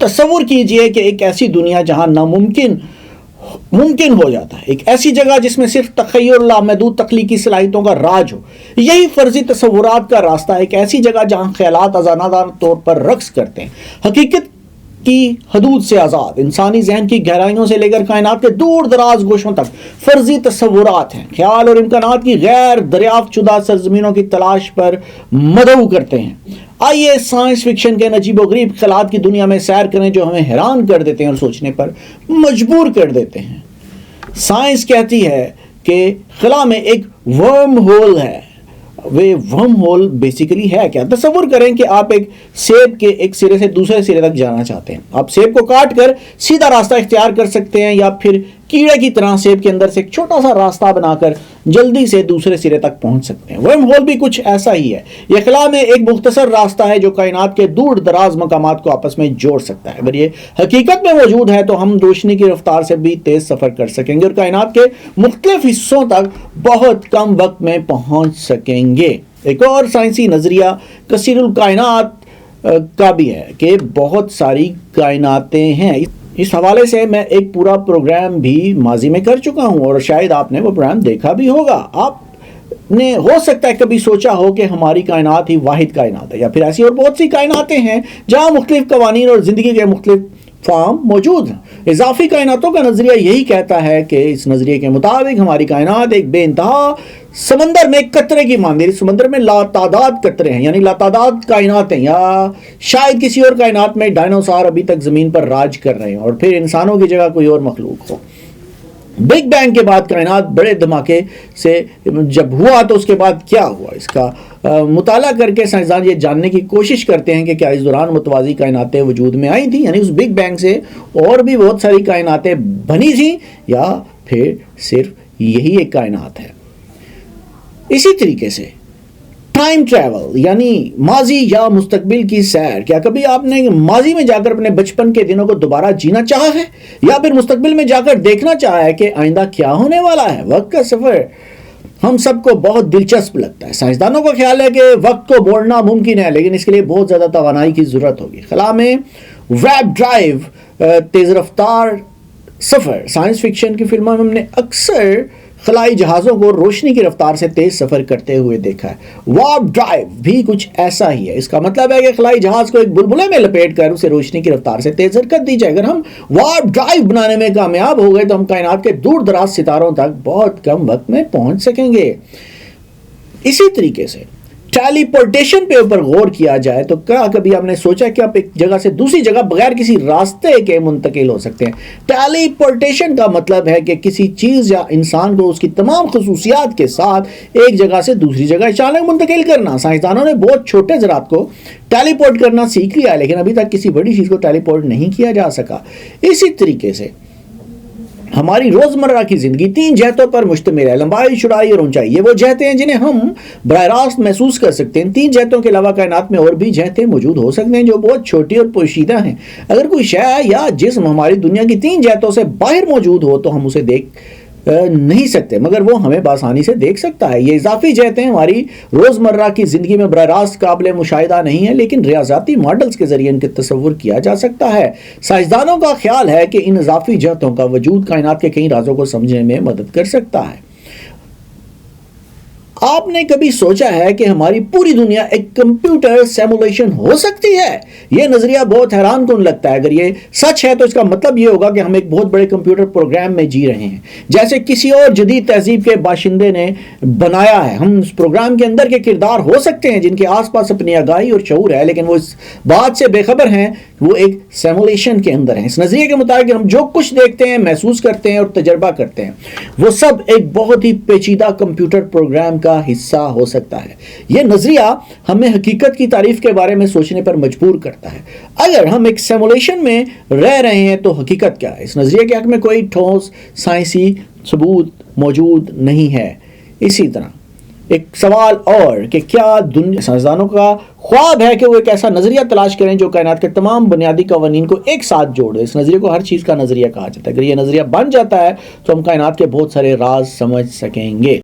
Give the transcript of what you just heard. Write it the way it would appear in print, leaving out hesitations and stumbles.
تصور کیجئے کہ ایک ایسی دنیا جہاں ناممکن ممکن ہو جاتا ہے، ایک ایسی جگہ جس میں صرف تخیل لامحدود تخلیقی صلاحیتوں کا راج ہو. یہی فرضی تصورات کا راستہ ہے. ایک ایسی جگہ جہاں خیالات آزادانہ دار طور پر رقص کرتے ہیں، حقیقت کی حدود سے آزاد، انسانی ذہن کی گہرائیوں سے لے کر کائنات کے دور دراز گوشوں تک فرضی تصورات ہیں، خیال اور امکانات کی غیر دریافت شدہ سرزمینوں کی تلاش پر مدعو کرتے ہیں. آئیے سائنس فکشن کے عجیب و غریب خیالات کی دنیا میں سیر کریں جو ہمیں حیران کر دیتے ہیں اور سوچنے پر مجبور کر دیتے ہیں. سائنس کہتی ہے کہ خلا میں ایک ورم ہول ہے. وہ ورم ہول بیسیکلی ہے کیا؟ تصور کریں کہ آپ ایک سیب کے ایک سرے سے دوسرے سرے تک جانا چاہتے ہیں. آپ سیب کو کاٹ کر سیدھا راستہ اختیار کر سکتے ہیں، یا پھر کیڑے کی طرح سیب کے اندر سے ایک چھوٹا سا راستہ بنا کر جلدی سے دوسرے سرے تک پہنچ سکتے ہیں. ورم ہول بھی کچھ ایسا ہی ہے. یہ خلا میں ایک مختصر راستہ ہے جو کائنات کے دور دراز مقامات کو آپس میں جوڑ سکتا ہے. اگر یہ حقیقت میں موجود ہے تو ہم روشنی کی رفتار سے بھی تیز سفر کر سکیں گے اور کائنات کے مختلف حصوں تک بہت کم وقت میں پہنچ سکیں گے. ایک اور سائنسی نظریہ کثیر الکائنات کا بھی ہے کہ بہت ساری کائناتیں ہیں. اس حوالے سے میں ایک پورا پروگرام بھی ماضی میں کر چکا ہوں اور شاید آپ نے وہ پروگرام دیکھا بھی ہوگا. آپ نے ہو سکتا ہے کبھی سوچا ہو کہ ہماری کائنات ہی واحد کائنات ہے، یا پھر ایسی اور بہت سی کائناتیں ہیں جہاں مختلف قوانین اور زندگی کے مختلف فارم موجود ہیں. اضافی کائناتوں کا نظریہ یہی کہتا ہے کہ اس نظریے کے مطابق ہماری کائنات ایک بے انتہا سمندر میں قطرے کی مانند، سمندر میں لاتعداد قطرے ہیں، یعنی لاتعداد کائنات ہیں، یا شاید کسی اور کائنات میں ڈائنوسار ابھی تک زمین پر راج کر رہے ہیں اور پھر انسانوں کی جگہ کوئی اور مخلوق ہو. بگ بینگ کے بعد کائنات بڑے دھماکے سے جب ہوا تو اس کے بعد کیا ہوا، اس کا مطالعہ کر کے سائنسدان یہ جاننے کی کوشش کرتے ہیں کہ کیا اس دوران متوازی کائناتیں وجود میں آئی تھیں، یعنی اس بگ بینگ سے اور بھی بہت ساری کائناتیں بنی تھیں، یا پھر صرف یہی ایک کائنات ہے. اسی طریقے سے ٹائم ٹریول یعنی ماضی یا مستقبل کی سیر. کیا کبھی آپ نے ماضی میں جا کر اپنے بچپن کے دنوں کو دوبارہ جینا چاہا ہے، یا پھر مستقبل میں جا کر دیکھنا چاہا ہے کہ آئندہ کیا ہونے والا ہے؟ وقت کا سفر ہم سب کو بہت دلچسپ لگتا ہے. سائنسدانوں کا خیال ہے کہ وقت کو موڑنا ممکن ہے، لیکن اس کے لیے بہت زیادہ توانائی کی ضرورت ہوگی. خلا میں ویب ڈرائیو، تیز رفتار سفر. سائنس فکشن کی فلموں میں ہم نے اکثر خلائی جہازوں کو روشنی کی رفتار سے تیز سفر کرتے ہوئے دیکھا ہے. وارپ ڈرائیو بھی کچھ ایسا ہی ہے. اس کا مطلب ہے کہ خلائی جہاز کو ایک بلبلے میں لپیٹ کر اسے روشنی کی رفتار سے تیز حرکت دی جائے. اگر ہم وارپ ڈرائیو بنانے میں کامیاب ہو گئے تو ہم کائنات کے دور دراز ستاروں تک بہت کم وقت میں پہنچ سکیں گے. اسی طریقے سے ٹیلی پورٹیشن پہ اوپر غور کیا جائے تو کیا کبھی آپ نے سوچا کہ آپ ایک جگہ سے دوسری جگہ بغیر کسی راستے کے منتقل ہو سکتے ہیں؟ ٹیلی پورٹیشن کا مطلب ہے کہ کسی چیز یا انسان کو اس کی تمام خصوصیات کے ساتھ ایک جگہ سے دوسری جگہ اچانک منتقل کرنا. سائنسدانوں نے بہت چھوٹے ذرات کو ٹیلی پورٹ کرنا سیکھ لیا، لیکن ابھی تک کسی بڑی چیز کو ٹیلی پورٹ نہیں کیا جا سکا. اسی طریقے سے ہماری روزمرہ کی زندگی 3 جہتوں پر مشتمل ہے: لمبائی، چوڑائی اور اونچائی. یہ وہ جہتیں ہیں جنہیں ہم براہ راست محسوس کر سکتے ہیں. 3 جہتوں کے علاوہ کائنات میں اور بھی جہتیں موجود ہو سکتے ہیں جو بہت چھوٹی اور پوشیدہ ہیں. اگر کوئی شے یا جسم ہماری دنیا کی 3 جہتوں سے باہر موجود ہو تو ہم اسے دیکھ نہیں سکتے، مگر وہ ہمیں بآسانی سے دیکھ سکتا ہے. یہ اضافی جہتیں ہماری روزمرہ کی زندگی میں براہ راست قابل مشاہدہ نہیں ہیں، لیکن ریاضیاتی ماڈلز کے ذریعے ان کے تصور کیا جا سکتا ہے. سائنسدانوں کا خیال ہے کہ ان اضافی جہتوں کا وجود کائنات کے کئی رازوں کو سمجھنے میں مدد کر سکتا ہے. آپ نے کبھی سوچا ہے کہ ہماری پوری دنیا ایک کمپیوٹر سیمولیشن ہو سکتی ہے؟ یہ نظریہ بہت حیران کن لگتا ہے. اگر یہ سچ ہے تو اس کا مطلب یہ ہوگا کہ ہم ایک بہت بڑے کمپیوٹر پروگرام میں جی رہے ہیں، جیسے کسی اور جدید تہذیب کے باشندے نے بنایا ہے. ہم اس پروگرام کے اندر کے کردار ہو سکتے ہیں جن کے آس پاس اپنی آگاہی اور شعور ہے، لیکن وہ اس بات سے بے خبر ہیں وہ ایک سیمولیشن کے اندر ہیں. اس نظریے کے مطابق ہم جو کچھ دیکھتے ہیں، محسوس کرتے ہیں اور تجربہ کرتے ہیں وہ سب ایک بہت ہی پیچیدہ کمپیوٹر پروگرام کا حصہ ہو سکتا ہے. یہ نظریہ ہمیں حقیقت کی تعریف کے بارے میں سوچنے پر مجبور کرتا ہے. اگر ہم ایک سیمولیشن میں رہ رہے ہیں تو حقیقت کیا ہے؟ اس نظریے کے حق میں کوئی ٹھوس سائنسی ثبوت موجود نہیں ہے. اسی طرح ایک سوال اور کہ کیا سائنسدانوں کا خواب ہے کہ وہ ایک ایسا نظریہ تلاش کریں جو کائنات کے تمام بنیادی قوانین کو ایک ساتھ جوڑے. اس نظریے کو ہر چیز کا نظریہ کہا جاتا ہے. اگر یہ نظریہ بن جاتا ہے تو ہم کائنات کے بہت سارے راز سمجھ سکیں گے.